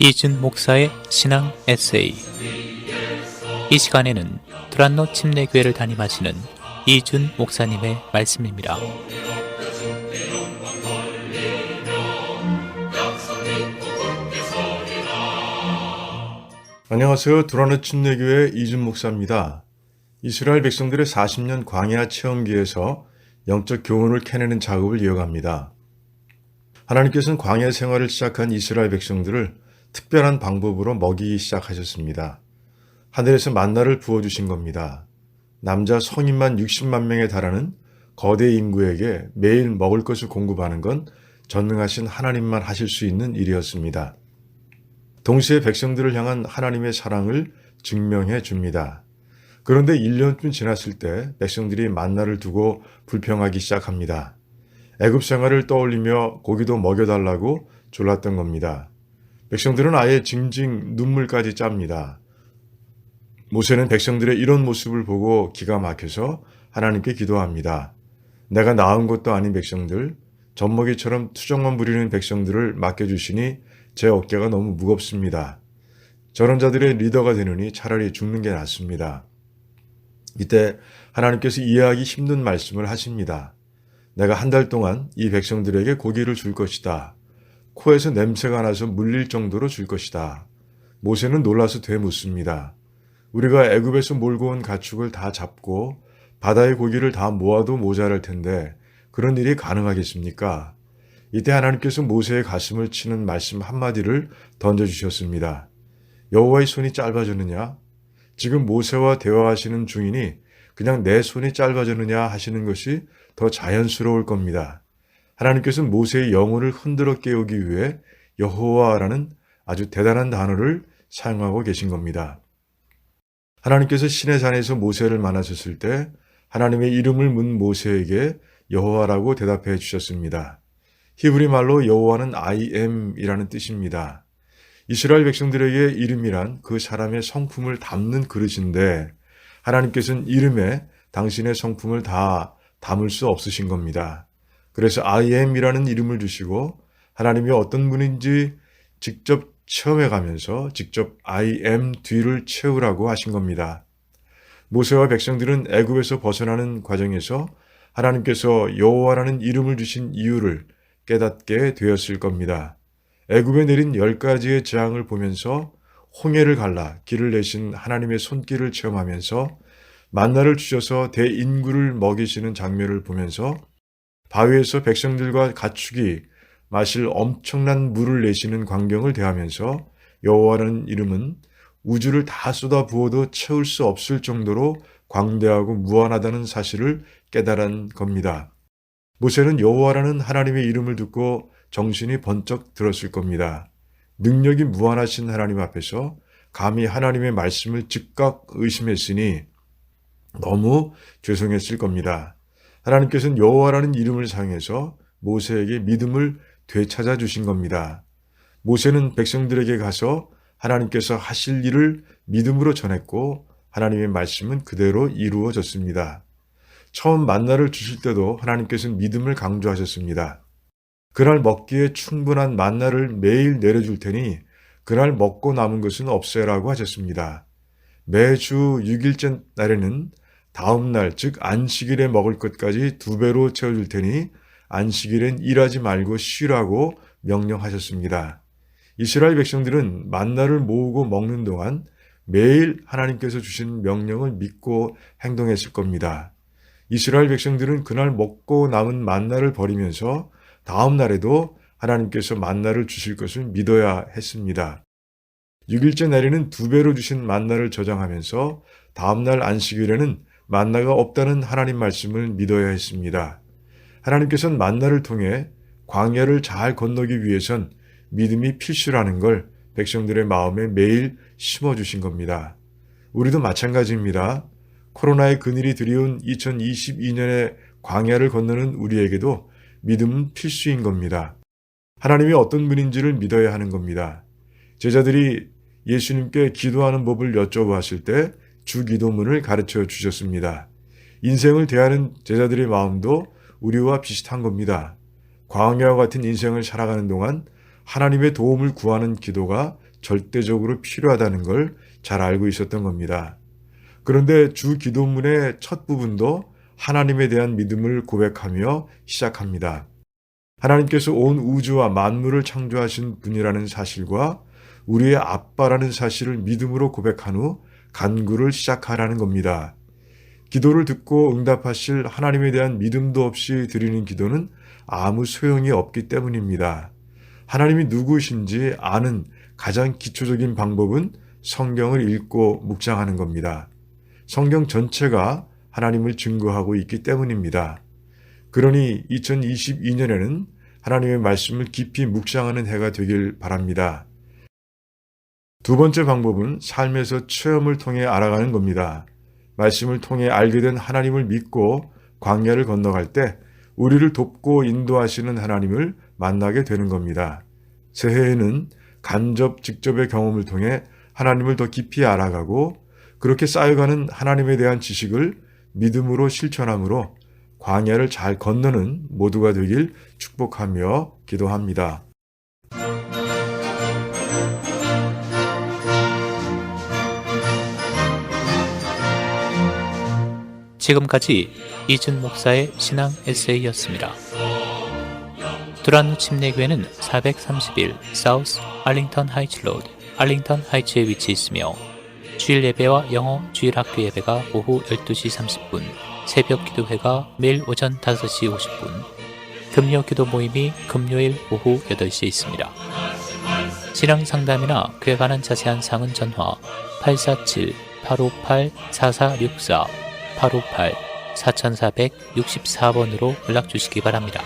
이준 목사의 신앙 에세이. 이 시간에는 두란노 침례교회를 담임하시는 이준 목사님의 말씀입니다. 안녕하세요. 두란노 침례교회 이준 목사입니다. 이스라엘 백성들의 40년 광야 체험기에서 영적 교훈을 캐내는 작업을 이어갑니다. 하나님께서는 광야 생활을 시작한 이스라엘 백성들을 특별한 방법으로 먹이기 시작하셨습니다. 하늘에서 만나를 부어주신 겁니다. 남자 성인만 60만 명에 달하는 거대 인구에게 매일 먹을 것을 공급하는 건 전능하신 하나님만 하실 수 있는 일이었습니다. 동시에 백성들을 향한 하나님의 사랑을 증명해 줍니다. 그런데 1년쯤 지났을 때 백성들이 만나를 두고 불평하기 시작합니다. 애굽 생활을 떠올리며 고기도 먹여달라고 졸랐던 겁니다. 백성들은 아예 징징 눈물까지 짭니다. 모세는 백성들의 이런 모습을 보고 기가 막혀서 하나님께 기도합니다. 내가 낳은 것도 아닌 백성들, 젖먹이처럼 투정만 부리는 백성들을 맡겨주시니 제 어깨가 너무 무겁습니다. 저런 자들의 리더가 되느니 차라리 죽는 게 낫습니다. 이때 하나님께서 이해하기 힘든 말씀을 하십니다. 내가 한 달 동안 이 백성들에게 고기를 줄 것이다. 코에서 냄새가 나서 물릴 정도로 줄 것이다. 모세는 놀라서 되묻습니다. 우리가 애굽에서 몰고 온 가축을 다 잡고 바다의 고기를 다 모아도 모자랄 텐데 그런 일이 가능하겠습니까? 이때 하나님께서 모세의 가슴을 치는 말씀 한마디를 던져주셨습니다. 여호와의 손이 짧아졌느냐? 지금 모세와 대화하시는 중이니 그냥 내 손이 짧아졌느냐 하시는 것이 더 자연스러울 겁니다. 하나님께서는 모세의 영혼을 흔들어 깨우기 위해 여호와라는 아주 대단한 단어를 사용하고 계신 겁니다. 하나님께서 시내산에서 모세를 만나셨을 때 하나님의 이름을 문 모세에게 여호와라고 대답해 주셨습니다. 히브리 말로 여호와는 I am이라는 뜻입니다. 이스라엘 백성들에게 이름이란 그 사람의 성품을 담는 그릇인데 하나님께서는 이름에 당신의 성품을 다 담을 수 없으신 겁니다. 그래서 I am이라는 이름을 주시고 하나님이 어떤 분인지 직접 체험해 가면서 직접 I am 뒤를 채우라고 하신 겁니다. 모세와 백성들은 애굽에서 벗어나는 과정에서 하나님께서 여호와라는 이름을 주신 이유를 깨닫게 되었을 겁니다. 애굽에 내린 10가지의 재앙을 보면서 홍해를 갈라 길을 내신 하나님의 손길을 체험하면서 만나를 주셔서 대인구를 먹이시는 장면을 보면서 바위에서 백성들과 가축이 마실 엄청난 물을 내시는 광경을 대하면서 여호와라는 이름은 우주를 다 쏟아 부어도 채울 수 없을 정도로 광대하고 무한하다는 사실을 깨달은 겁니다. 모세는 여호와라는 하나님의 이름을 듣고 정신이 번쩍 들었을 겁니다. 능력이 무한하신 하나님 앞에서 감히 하나님의 말씀을 즉각 의심했으니 너무 죄송했을 겁니다. 하나님께서는 여호와라는 이름을 사용해서 모세에게 믿음을 되찾아 주신 겁니다. 모세는 백성들에게 가서 하나님께서 하실 일을 믿음으로 전했고 하나님의 말씀은 그대로 이루어졌습니다. 처음 만나를 주실 때도 하나님께서는 믿음을 강조하셨습니다. 그날 먹기에 충분한 만나를 매일 내려줄 테니 그날 먹고 남은 것은 없애라고 하셨습니다. 매주 6일째 날에는 다음 날, 즉 안식일에 먹을 것까지 2배로 채워줄 테니 안식일엔 일하지 말고 쉬라고 명령하셨습니다. 이스라엘 백성들은 만나를 모으고 먹는 동안 매일 하나님께서 주신 명령을 믿고 행동했을 겁니다. 이스라엘 백성들은 그날 먹고 남은 만나를 버리면서 다음 날에도 하나님께서 만나를 주실 것을 믿어야 했습니다. 6일째 날에는 2배로 주신 만나를 저장하면서 다음 날 안식일에는 만나가 없다는 하나님 말씀을 믿어야 했습니다. 하나님께서는 만나를 통해 광야를 잘 건너기 위해선 믿음이 필수라는 걸 백성들의 마음에 매일 심어주신 겁니다. 우리도 마찬가지입니다. 코로나의 그늘이 드리운 2022년의 광야를 건너는 우리에게도 믿음은 필수인 겁니다. 하나님이 어떤 분인지를 믿어야 하는 겁니다. 제자들이 예수님께 기도하는 법을 여쭤보았을 때 주기도문을 가르쳐 주셨습니다. 인생을 대하는 제자들의 마음도 우리와 비슷한 겁니다. 광야와 같은 인생을 살아가는 동안 하나님의 도움을 구하는 기도가 절대적으로 필요하다는 걸 잘 알고 있었던 겁니다. 그런데 주 기도문의 첫 부분도 하나님에 대한 믿음을 고백하며 시작합니다. 하나님께서 온 우주와 만물을 창조하신 분이라는 사실과 우리의 아빠라는 사실을 믿음으로 고백한 후 간구를 시작하라는 겁니다. 기도를 듣고 응답하실 하나님에 대한 믿음도 없이 드리는 기도는 아무 소용이 없기 때문입니다. 하나님이 누구신지 아는 가장 기초적인 방법은 성경을 읽고 묵상하는 겁니다. 성경 전체가 하나님을 증거하고 있기 때문입니다. 그러니 2022년에는 하나님의 말씀을 깊이 묵상하는 해가 되길 바랍니다. 두 번째 방법은 삶에서 체험을 통해 알아가는 겁니다. 말씀을 통해 알게 된 하나님을 믿고 광야를 건너갈 때 우리를 돕고 인도하시는 하나님을 만나게 되는 겁니다. 새해에는 직접의 경험을 통해 하나님을 더 깊이 알아가고 그렇게 쌓여가는 하나님에 대한 지식을 믿음으로 실천함으로 광야를 잘 건너는 모두가 되길 축복하며 기도합니다. 지금까지 이준 목사의 신앙 에세이였습니다. 두란노 침례교회는 431 사우스 알링턴 하이츠 로드, 알링턴 하이츠에 위치해 있으며 주일 예배와 영어 주일 학교 예배가 오후 12시 30분, 새벽 기도회가 매일 오전 5시 50분, 금요 기도 모임이 금요일 오후 8시에 있습니다. 신앙 상담이나 그에 관한 자세한 사항은 전화 847-858-4464, 858-4464번으로 연락 주시기 바랍니다.